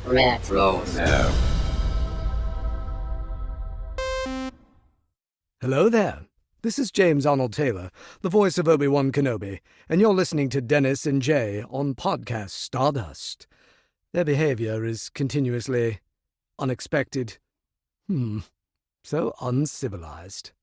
Retro now. Hello there. This is James Arnold Taylor, the voice of Obi-Wan Kenobi, and you're listening to Dennis and Jay on Podcast Stardust. Their behavior is continuously unexpected. So uncivilized.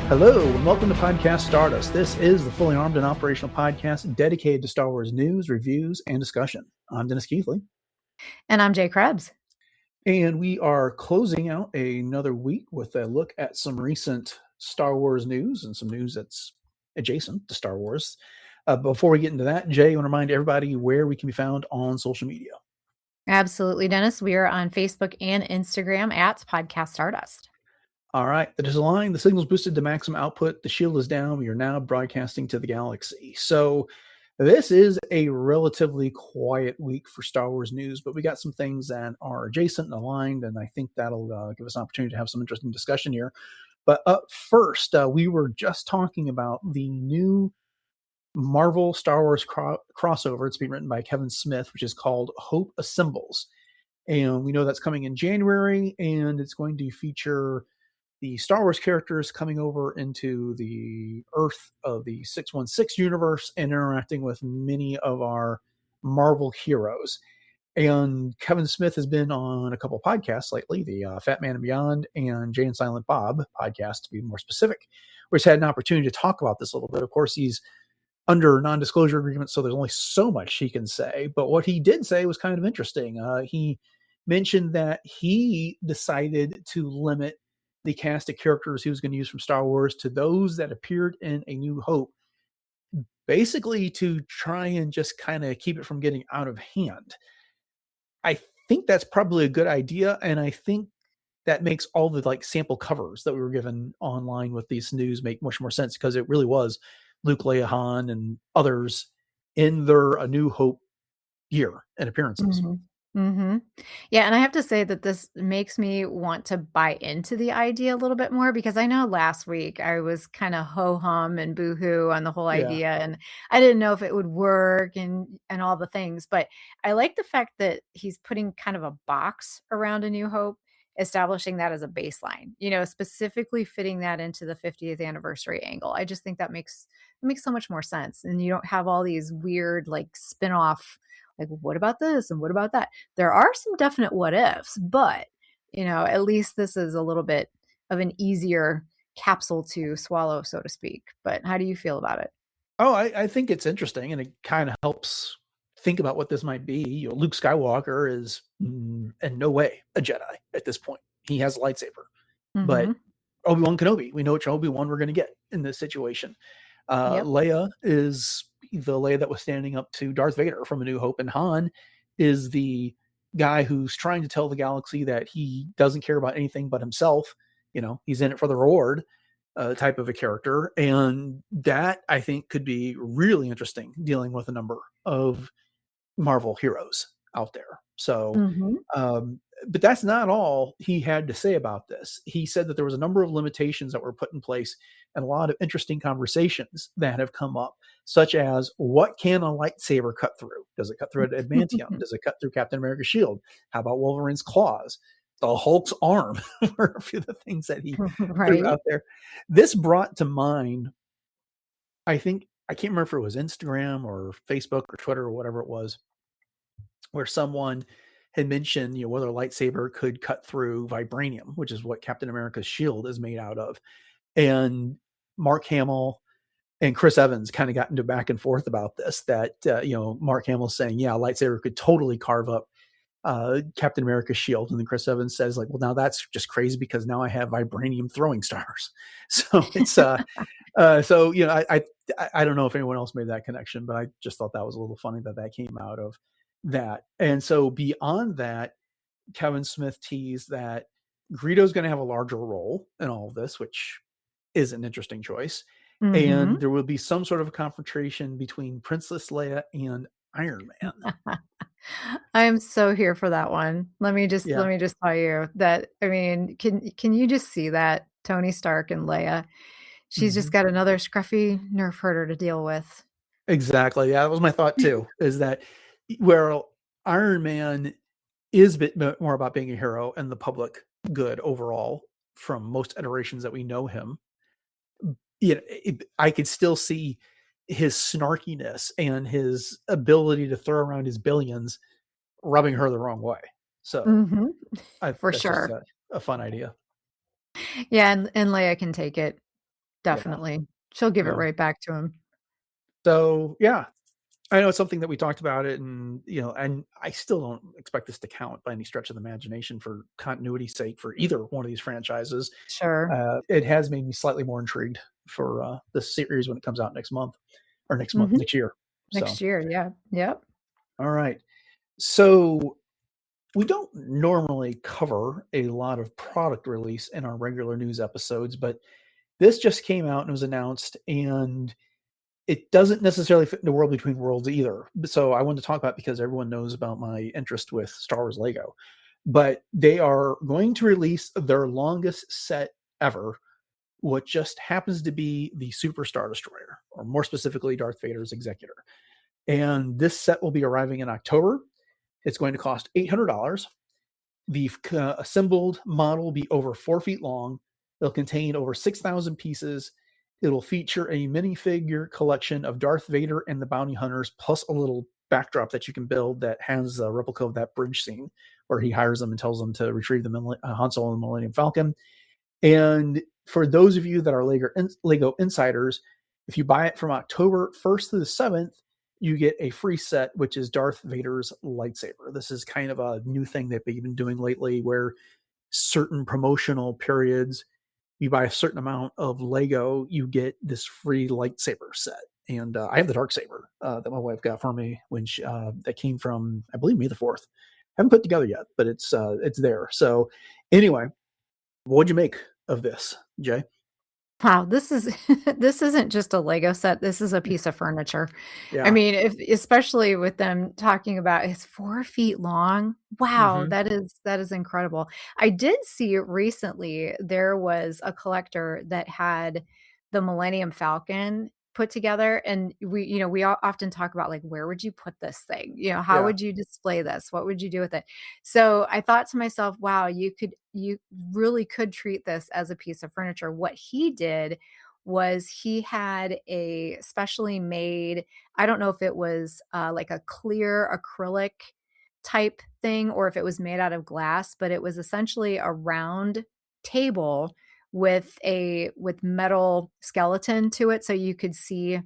Hello, and welcome to Podcast Stardust. This is the fully armed and operational podcast dedicated to Star Wars news, reviews, and discussion. I'm Dennis Keithley. And I'm Jay Krebs. And we are closing out another week with a look at some recent Star Wars news and some news that's adjacent to Star Wars. Before we get into that, Jay, I want to remind everybody where we can be found on social media. Absolutely, Dennis. We are on Facebook and Instagram at Podcast Stardust. All right, it is aligned. The signal's boosted to maximum output. The shield is down. We are now broadcasting to the galaxy. So this is a relatively quiet week for Star Wars news, but we got some things that are adjacent and aligned, and I think that'll give us an opportunity to have some interesting discussion here. But up first, we were just talking about the new Marvel Star Wars crossover. It's being written by Kevin Smith, which is called Hope Assembles. And we know that's coming in January, and it's going to feature the Star Wars characters coming over into the Earth of the 616 universe and interacting with many of our Marvel heroes. And Kevin Smith has been on a couple podcasts lately, the Fat Man and Beyond and Jay and Silent Bob podcast, to be more specific, where he's had an opportunity to talk about this a little bit. Of course, he's under non-disclosure agreement, so there's only so much he can say. But what he did say was kind of interesting. He mentioned that he decided to limit the cast of characters he was going to use from Star Wars to those that appeared in A New Hope, basically to try and just kind of keep it from getting out of hand. I think that's probably a good idea, and I think that makes all the sample covers that we were given online with these news make much more sense, because it really was Luke, Leia, Han, and others in their A New Hope year and appearances. Yeah, and I have to say that this makes me want to buy into the idea a little bit more, because I know last week I was kind of ho-hum and boo-hoo on the whole idea, and I didn't know if it would work and all the things. But I like the fact that he's putting kind of a box around A New Hope, establishing that as a baseline, specifically fitting that into the 50th anniversary angle. I just think that makes so much more sense. And you don't have all these weird spin-off, what about this and what about that? There are some definite what ifs, but at least this is a little bit of an easier capsule to swallow, so to speak. But how do you feel about it? Oh, I think it's interesting, and it kind of helps think about what this might be. Luke Skywalker is in no way a Jedi at this point. He has a lightsaber, but Obi-Wan Kenobi, we know which Obi-Wan we're going to get in this situation. Leia is the Leia that was standing up to Darth Vader from A New Hope, and Han is the guy who's trying to tell the galaxy that he doesn't care about anything but himself. He's in it for the reward, type of a character. And that, I think, could be really interesting, dealing with a number of Marvel heroes out there. So, but that's not all he had to say about this. He said that there was a number of limitations that were put in place and a lot of interesting conversations that have come up, such as, what can a lightsaber cut through? Does it cut through adamantium? Does it cut through Captain America's shield? How about Wolverine's claws? The Hulk's arm were a few of the things that he threw out there. This brought to mind, I think, I can't remember if it was Instagram or Facebook or Twitter or whatever it was, where someone had mentioned, whether a lightsaber could cut through vibranium, which is what Captain America's shield is made out of. And Mark Hamill and Chris Evans kind of got into back and forth about this, that, Mark Hamill's saying, a lightsaber could totally carve up Captain America's shield. And then Chris Evans says, well, now that's just crazy, because now I have vibranium throwing stars. So it's, I don't know if anyone else made that connection, but I just thought that was a little funny that came out of that. And so beyond that, Kevin Smith teased that Greedo's going to have a larger role in all of this, which is an interesting choice. And there will be some sort of a confrontation between Princess Leia and Iron Man. I am so here for that one. Let me just tell you that, I mean, can you just see that Tony Stark and Leia? She's just got another scruffy nerf herder to deal with. Exactly. Yeah, that was my thought too, is that where Iron Man is a bit more about being a hero and the public good overall from most iterations that we know him, I could still see his snarkiness and his ability to throw around his billions rubbing her the wrong way. So for sure. Just a fun idea. Yeah, and Leia can take it. Definitely. Yeah. She'll give it right back to him. So yeah, I know it's something that we talked about it, and and I still don't expect this to count by any stretch of the imagination for continuity's sake for either one of these franchises. Sure. It has made me slightly more intrigued for this series when it comes out next year. Next year, yeah. Yep. All right. So we don't normally cover a lot of product release in our regular news episodes, but this just came out and was announced, and it doesn't necessarily fit in the World Between Worlds either. So I wanted to talk about it because everyone knows about my interest with Star Wars Lego. But they are going to release their longest set ever, what just happens to be the Super Star Destroyer, or more specifically, Darth Vader's Executor. And this set will be arriving in October. It's going to cost $800. The assembled model will be over 4 feet long. It'll contain over 6,000 pieces. It'll feature a minifigure collection of Darth Vader and the bounty hunters, plus a little backdrop that you can build that has a replica of that bridge scene where he hires them and tells them to retrieve the Han Solo and the Millennium Falcon. And for those of you that are Lego insiders, if you buy it from October 1st to the 7th, you get a free set, which is Darth Vader's lightsaber. This is kind of a new thing that they've been doing lately, where certain promotional periods, you buy a certain amount of Lego, you get this free lightsaber set. And I have the Darksaber that my wife got for me when that came from, I believe, May the 4th. Haven't put it together yet, but it's there. So anyway, what'd you make of this, Jay? Wow, this isn't just a Lego set. This is a piece of furniture. Yeah. I mean, especially with them talking about it's 4 feet long. Wow, that is incredible. I did see recently there was a collector that had the Millennium Falcon put together, and we often talk about, like, where would you put this thing? How would you display this? What would you do with it? So I thought to myself, wow, you really could treat this as a piece of furniture. What he did was he had a specially made, I don't know if it was like a clear acrylic type thing or if it was made out of glass, but it was essentially a round table with metal skeleton to it, so you could see,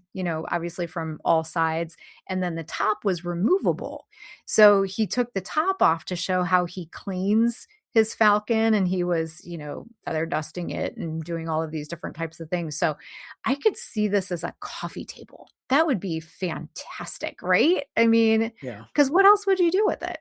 obviously from all sides, and then the top was removable. So he took the top off to show how he cleans his Falcon, and he was, feather dusting it and doing all of these different types of things. So I could see this as a coffee table. That would be fantastic, right? I mean, because what else would you do with it?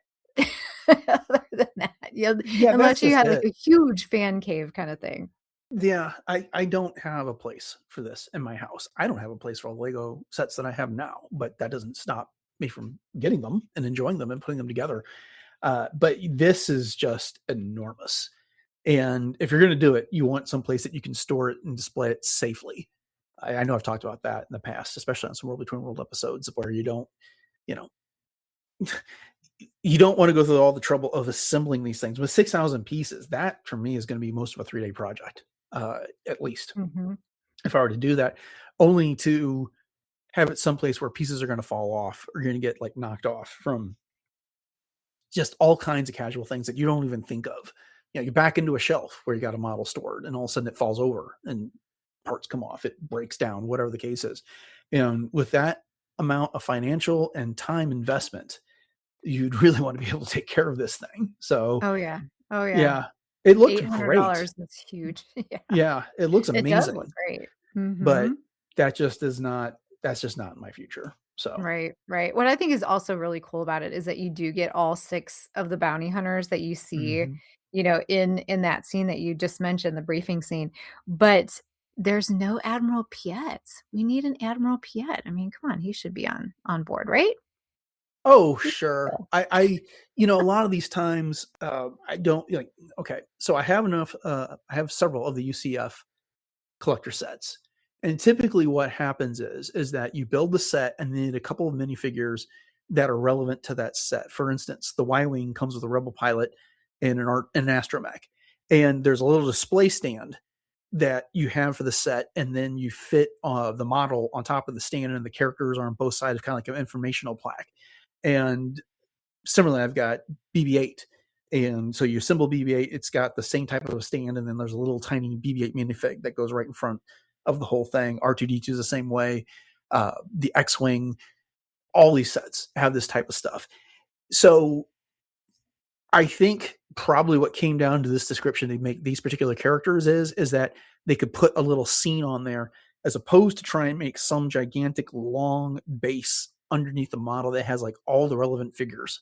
Other than that, unless you had like a huge fan cave kind of thing. Yeah, I don't have a place for this in my house. I don't have a place for all the Lego sets that I have now, but that doesn't stop me from getting them and enjoying them and putting them together. But this is just enormous. And if you're going to do it, you want some place that you can store it and display it safely. I know I've talked about that in the past, especially on some World Between World episodes where you don't want to go through all the trouble of assembling these things. With 6,000 pieces, that for me is going to be most of a 3-day project. At least if I were to do that, only to have it someplace where pieces are going to fall off or you're going to get like knocked off from just all kinds of casual things that you don't even think of. You back into a shelf where you got a model stored and all of a sudden it falls over and parts come off, it breaks down, whatever the case is. And with that amount of financial and time investment, you'd really want to be able to take care of this thing. So yeah. It looked great. $800 is huge. Yeah, it looks amazing. It does look great. But that's just not in my future. So Right, right. What I think is also really cool about it is that you do get all 6 of the bounty hunters that you see, mhm. in that scene that you just mentioned, the briefing scene, but there's no Admiral Piet. We need an Admiral Piet. I mean, come on, he should be on board, right? Oh, sure. A lot of these times, I don't like. Okay, so I have several of the UCF collector sets, and typically what happens is that you build the set and then a couple of minifigures that are relevant to that set. For instance, the Y-wing comes with a Rebel pilot and an astromech, and there's a little display stand that you have for the set, and then you fit the model on top of the stand, and the characters are on both sides, kind of like an informational plaque. And similarly, I've got BB-8, and so you assemble BB-8, it's got the same type of a stand, and then there's a little tiny BB-8 minifig that goes right in front of the whole thing. R2-D2 is the same way. The X-wing, all these sets have this type of stuff. So I think probably what came down to this description to make these particular characters is that they could put a little scene on there as opposed to try and make some gigantic long base underneath the model that has like all the relevant figures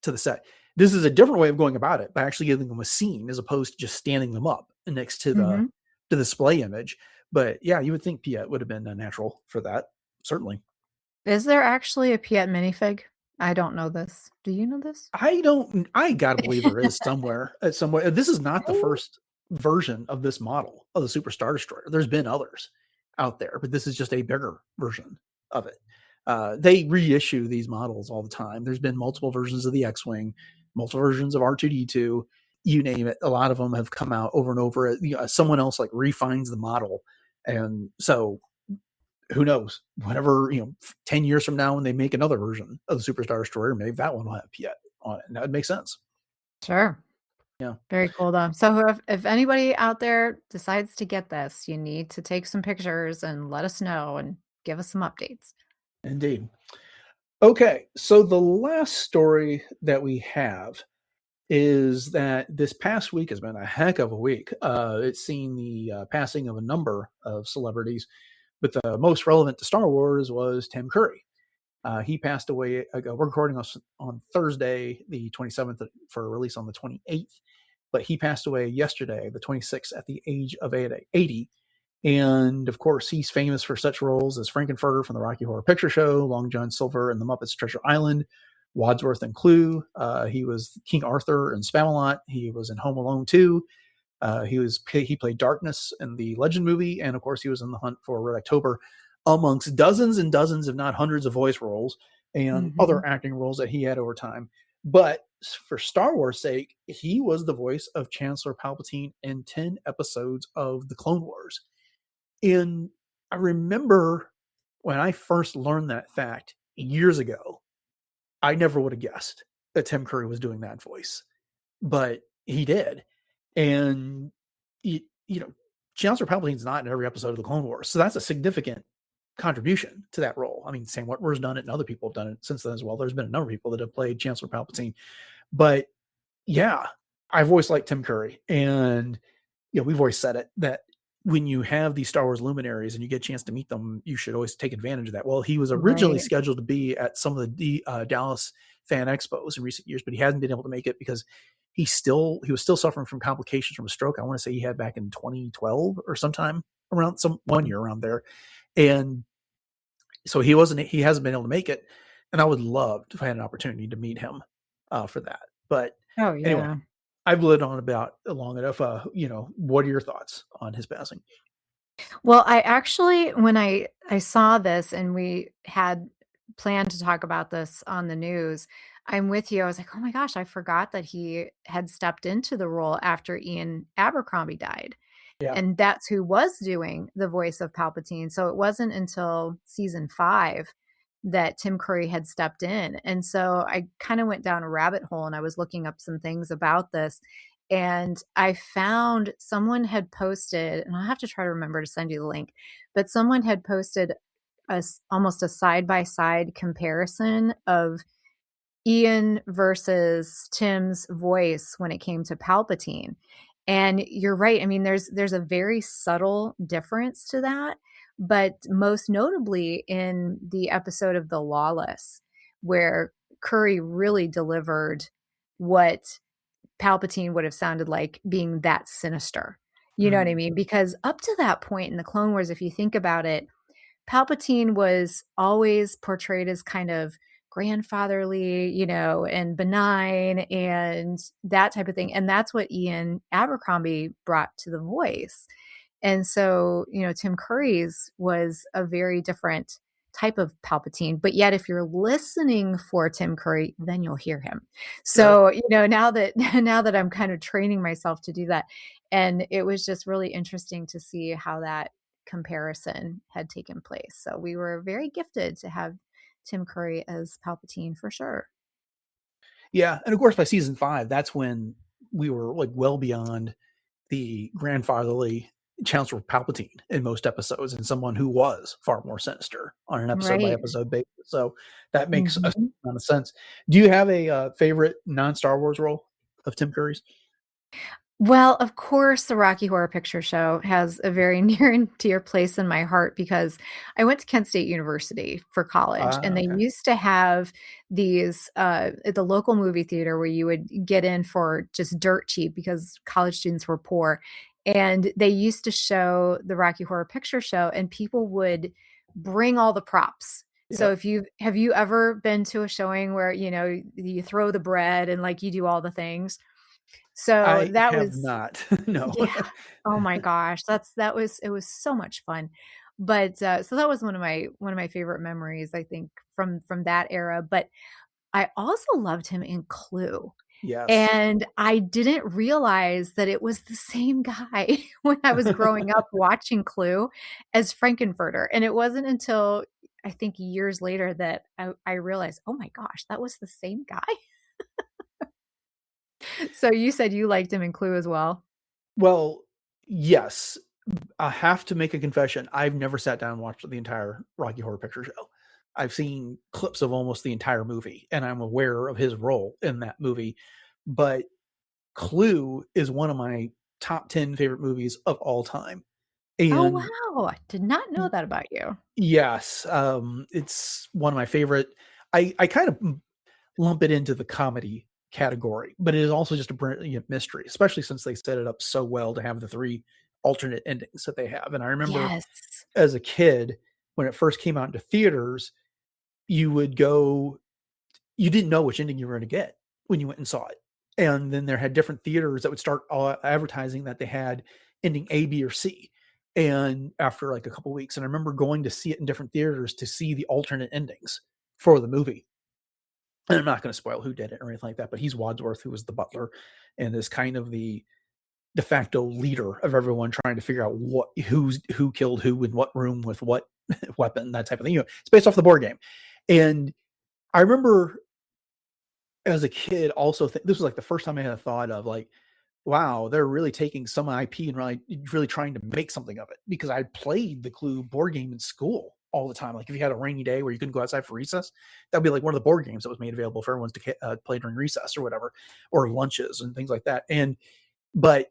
to the set. This is a different way of going about it by actually giving them a scene as opposed to just standing them up next to the Mhm. display image. But yeah, you would think Piet would have been natural for that. Certainly. Is there actually a Piet minifig? I don't know this. Do you know this? I gotta believe there is somewhere at somewhere. This is not the Right? first version of this model of the Super Star Destroyer. There's been others out there, but this is just a bigger version of it. They reissue these models all the time. There's been multiple versions of the X-Wing, multiple versions of R2-D2, you name it. A lot of them have come out over and over. Someone else like refines the model. And so who knows? Whenever, 10 years from now, when they make another version of the Superstar Destroyer, maybe that one will have Piet on it. And that would make sense. Sure. Yeah, Very cool though. So if anybody out there decides to get this, you need to take some pictures and let us know and give us some updates. indeed. Okay, so the last story that we have is that this past week has been a heck of a week. It's seen the passing of a number of celebrities, but the most relevant to Star Wars was Tim Curry. He passed away. We're recording on Thursday, the 27th, for release on the 28th. But he passed away yesterday, the 26th, at the age of 80. And of course, he's famous for such roles as Frankenfurter from the Rocky Horror Picture Show, Long John Silver in The Muppets Treasure Island, Wadsworth and Clue. He was King Arthur in Spamalot. He was in Home Alone 2. He played Darkness in the Legend movie, and of course, he was in The Hunt for Red October, amongst dozens and dozens, if not hundreds, of voice roles and Mhm. other acting roles that he had over time. But for Star Wars' sake, he was the voice of Chancellor Palpatine in 10 episodes of the Clone Wars. And I remember when I first learned that fact years ago, I never would have guessed that Tim Curry was doing that voice, but he did. And you, you know, Chancellor Palpatine's not in every episode of the Clone Wars, so that's a significant contribution to that role. I mean, Sam Witwer's done it, and other people have done it since then as well. There's been a number of people that have played Chancellor Palpatine, but yeah, I've always liked Tim Curry, and we've always said it that when you have these Star Wars luminaries and you get a chance to meet them, you should always take advantage of that. Well, he was originally Right. scheduled to be at some of the Dallas fan expos in recent years, but he hasn't been able to make it because he was still suffering from complications from a stroke. I want to say he had back in 2012 or sometime around 1 year around there. And so he hasn't been able to make it. And I would love to find an opportunity to meet him for that. But Oh, anyway, yeah. I've lived on about long enough. What are your thoughts on his passing? Well, I actually when I saw this and we had planned to talk about this on the news, I'm with you. I was like, "Oh my gosh, I forgot that he had stepped into the role after Ian Abercrombie died." Yeah. And that's who was doing the voice of Palpatine. So it wasn't until season 5 that Tim Curry had stepped in. And so I kind of went down a rabbit hole and I was looking up some things about this. And I found someone had posted, and I'll have to try to remember to send you the link, but someone had posted almost a side by side comparison of Ian versus Tim's voice when it came to Palpatine. And you're right. I mean, there's a very subtle difference to that, but most notably in the episode of The Lawless, where Curry really delivered what Palpatine would have sounded like being that sinister. You know what I mean? Because up to that point in the Clone Wars, if you think about it, Palpatine was always portrayed as kind of grandfatherly, and benign and that type of thing. And that's what Ian Abercrombie brought to the voice. And so, Tim Curry's was a very different type of Palpatine, but yet if you're listening for Tim Curry, then you'll hear him. So, now that I'm kind of training myself to do that, and it was just really interesting to see how that comparison had taken place. So we were very gifted to have Tim Curry as Palpatine for sure. Yeah, and of course by season 5, that's when we were like well beyond the grandfatherly Chancellor Palpatine in most episodes, and someone who was far more sinister on an episode by episode basis. So that makes a ton of sense. Do you have a favorite non-Star Wars role of Tim Curry's? Well, of course, the Rocky Horror Picture Show has a very near and dear place in my heart because I went to Kent State University for college, and they used to have these at the local movie theater where you would get in for just dirt cheap because college students were poor. And they used to show the Rocky Horror Picture Show, and people would bring all the props. So have you ever been to a showing where, you throw the bread and like you do all the things? So I that have was not. No. Yeah. Oh my gosh. It was so much fun. But so that was one of my favorite memories, I think, from that era. But I also loved him in Clue. Yes. And I didn't realize that it was the same guy when I was growing up watching Clue as Frankenfurter. And it wasn't until I think years later that I realized, oh my gosh, that was the same guy. So you said you liked him in Clue as well? Well, yes. I have to make a confession. I've never sat down and watched the entire Rocky Horror Picture Show. I've seen clips of almost the entire movie, and I'm aware of his role in that movie. But Clue is one of my top 10 favorite movies of all time. And oh, wow. I did not know that about you. Yes. It's one of my favorite. I kind of lump it into the comedy category, but it is also just a brilliant mystery, especially since they set it up so well to have the 3 alternate endings that they have. And I remember as a kid, when it first came out into theaters, you didn't know which ending you were going to get when you went and saw it. And then there had different theaters that would start advertising that they had ending A, B, or C. And after like a couple weeks, and I remember going to see it in different theaters to see the alternate endings for the movie. And I'm not going to spoil who did it or anything like that, but he's Wadsworth, who was the butler and is kind of the de facto leader of everyone trying to figure out who killed who in what room with what weapon, that type of thing. It's based off the board game. And I remember as a kid also this was like the first time I had a thought of like, wow, they're really taking some IP and really trying to make something of it, because I played the Clue board game in school all the time. Like if you had a rainy day where you couldn't go outside for recess, that'd be like one of the board games that was made available for everyone to play during recess or whatever, or lunches and things like that. But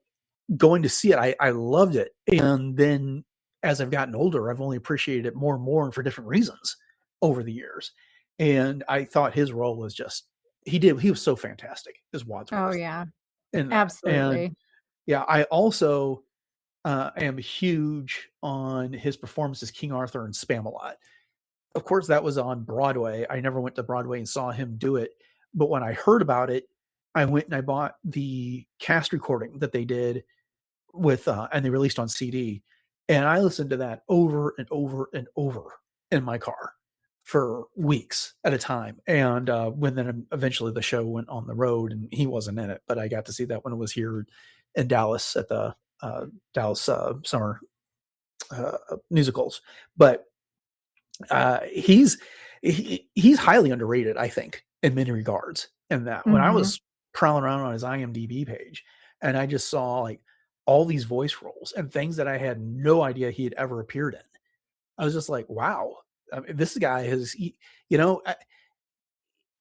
going to see it, I loved it. And then as I've gotten older, I've only appreciated it more and more for different reasons over the years. And I thought his role was just, he was so fantastic as Wadsworth. Oh yeah. And absolutely. And yeah, I also am huge on his performance as King Arthur in Spamalot. Of course, that was on Broadway. I never went to Broadway and saw him do it. But when I heard about it, I went and I bought the cast recording that they did with, and they released on CD. And I listened to that over and over and over in my car for weeks at a time. And when then eventually the show went on the road and he wasn't in it, but I got to see that when it was here in Dallas at the Dallas summer musicals. But he's highly underrated, I think, in many regards. And that when I was prowling around on his IMDb page and I just saw like all these voice roles and things that I had no idea he had ever appeared in, I was just like, wow. I mean, this guy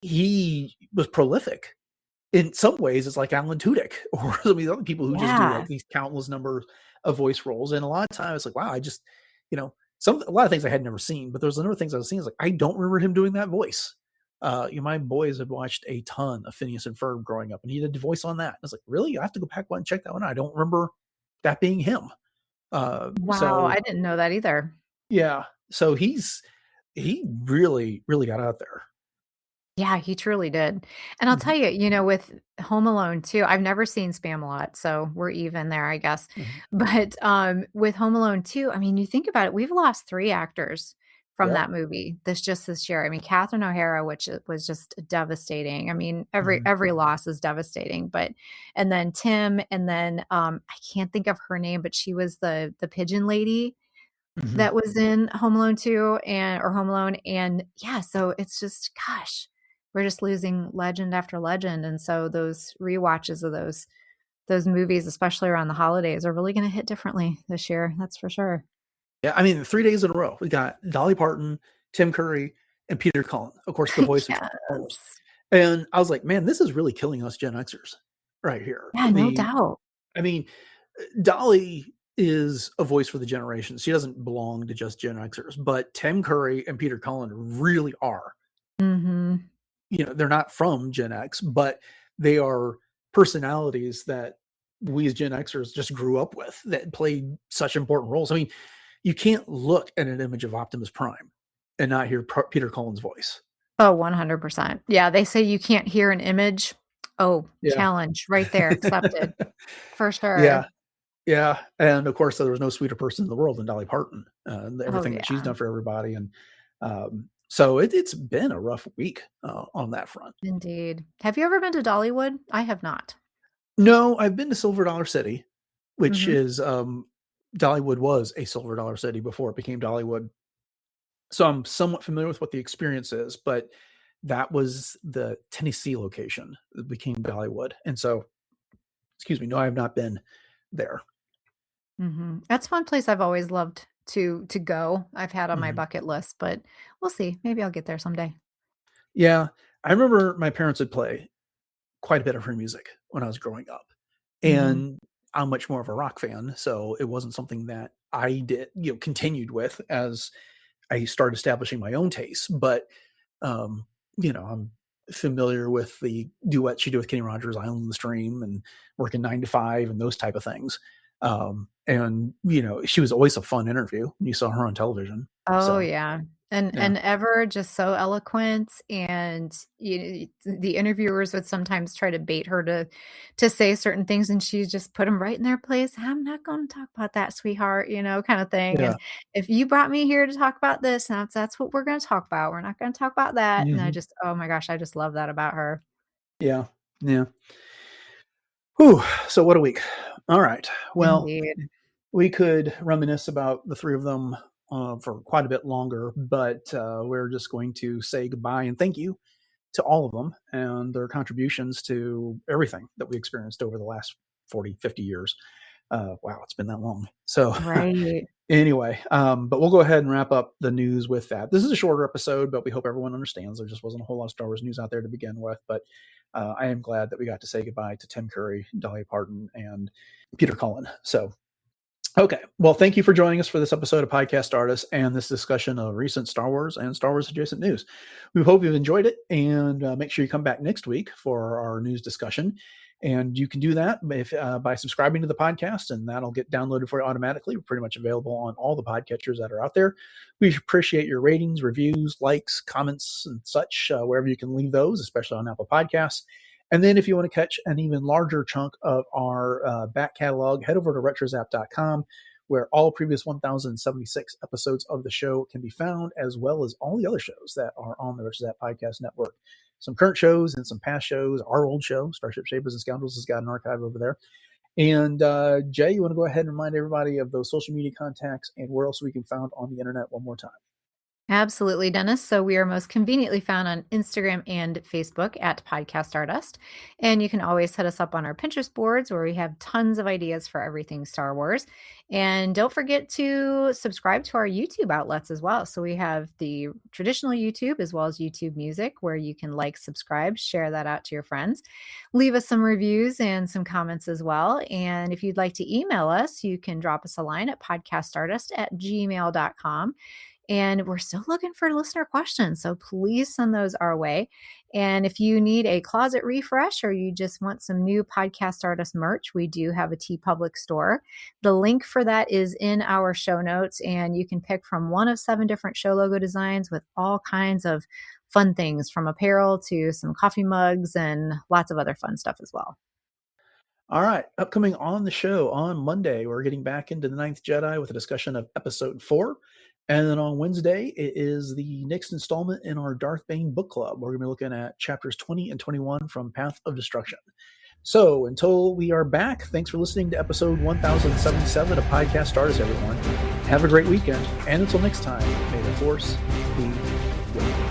he was prolific. In some ways, it's like Alan Tudyk or some of these other people who just do like these countless numbers of voice roles. And a lot of times it's like, wow, I just, a lot of things I had never seen, but there's a number of things I was seeing. Like, I don't remember him doing that voice. My boys had watched a ton of Phineas and Ferb growing up, and he did the voice on that. I was like, really? I have to go back and check that one out. I don't remember that being him. Wow, I didn't know that either. Yeah. So he really, really got out there. Yeah, he truly did. And I'll tell you, with Home Alone 2, I've never seen Spamalot, so we're even there, I guess. But with Home Alone 2, I mean, you think about it, we've lost 3 actors from that movie this year. I mean, Catherine O'Hara, which was just devastating. I mean, every loss is devastating. And then Tim, and then I can't think of her name, but she was the pigeon lady that was in Home Alone 2 or Home Alone. And yeah, so it's just, gosh, we're just losing legend after legend. And so those rewatches of those movies, especially around the holidays, are really going to hit differently this year. That's for sure. Yeah. I mean, 3 days in a row, we got Dolly Parton, Tim Curry, and Peter Cullen, of course, the voice of Charles. And I was like, man, this is really killing us Gen Xers right here. Yeah, no doubt. I mean, Dolly is a voice for the generation. She doesn't belong to just Gen Xers, but Tim Curry and Peter Cullen really are. They're not from Gen X, but they are personalities that we as Gen Xers just grew up with that played such important roles. I mean, you can't look at an image of Optimus Prime and not hear Peter Cullen's voice. Oh, 100%. Yeah, they say you can't hear an image. Oh, challenge right there, accepted. For sure. Yeah. Yeah. And of course, there was no sweeter person in the world than Dolly Parton. Everything that she's done for everybody. And so it's been a rough week on that front. Indeed. Have you ever been to Dollywood? I have not. No, I've been to Silver Dollar City, which is Dollywood was a Silver Dollar City before it became Dollywood. So I'm somewhat familiar with what the experience is, but that was the Tennessee location that became Dollywood. And so, excuse me, no, I have not been there. That's one place I've always loved to go. I've had on my bucket list, but we'll see. Maybe I'll get there someday. Yeah. I remember my parents would play quite a bit of her music when I was growing up. And I'm much more of a rock fan. So it wasn't something that I did, continued with as I started establishing my own taste. But, I'm familiar with the duet she did with Kenny Rogers, Island in the Stream, and Working 9 to 5 and those type of things. And she was always a fun interview when you saw her on television. Oh, yeah. And ever just so eloquent, and the interviewers would sometimes try to bait her to say certain things, and she just put them right in their place. I'm not going to talk about that, sweetheart, kind of thing. And if you brought me here to talk about this, that's what we're going to talk about. We're not going to talk about that. And oh my gosh, I just love that about her. Yeah. Yeah. Whew. So what a week. All right. Well, we could reminisce about the 3 of them for quite a bit longer, but we're just going to say goodbye and thank you to all of them and their contributions to everything that we experienced over the last 40, 50 years. Wow, it's been that long. So anyway, but we'll go ahead and wrap up the news with that. This is a shorter episode, but we hope everyone understands there just wasn't a whole lot of Star Wars news out there to begin with. But I am glad that we got to say goodbye to Tim Curry, Dolly Parton, and Peter Cullen. So, okay. Well, thank you for joining us for this episode of Podcast Stardust and this discussion of recent Star Wars and Star Wars adjacent news. We hope you've enjoyed it, and make sure you come back next week for our news discussion. And you can do that by subscribing to the podcast, and that'll get downloaded for you automatically. We're pretty much available on all the podcatchers that are out there. We appreciate your ratings, reviews, likes, comments, and such, wherever you can leave those, especially on Apple Podcasts. And then if you want to catch an even larger chunk of our back catalog, head over to retrozap.com, where all previous 1,076 episodes of the show can be found, as well as all the other shows that are on the RetroZap Podcast Network. Some current shows and some past shows. Our old show, Starship Shapers and Scoundrels, has got an archive over there. And Jay, you want to go ahead and remind everybody of those social media contacts and where else we can find on the internet one more time? Absolutely, Dennis. So we are most conveniently found on Instagram and Facebook at Podcast Stardust. And you can always hit us up on our Pinterest boards where we have tons of ideas for everything Star Wars. And don't forget to subscribe to our YouTube outlets as well. So we have the traditional YouTube as well as YouTube Music, where you can like, subscribe, share that out to your friends. Leave us some reviews and some comments as well. And if you'd like to email us, you can drop us a line at podcaststardust@gmail.com. And we're still looking for listener questions. So please send those our way. And if you need a closet refresh or you just want some new Podcast Artist merch, we do have a TeePublic store. The link for that is in our show notes. And you can pick from one of 7 different show logo designs with all kinds of fun things, from apparel to some coffee mugs and lots of other fun stuff as well. All right. Upcoming on the show on Monday, we're getting back into The Ninth Jedi with a discussion of Episode 4. And then on Wednesday, it is the next installment in our Darth Bane book club. We're going to be looking at chapters 20 and 21 from Path of Destruction. So until we are back, thanks for listening to episode 1077 of Podcast Stardust, everyone. Have a great weekend. And until next time, may the Force be with you.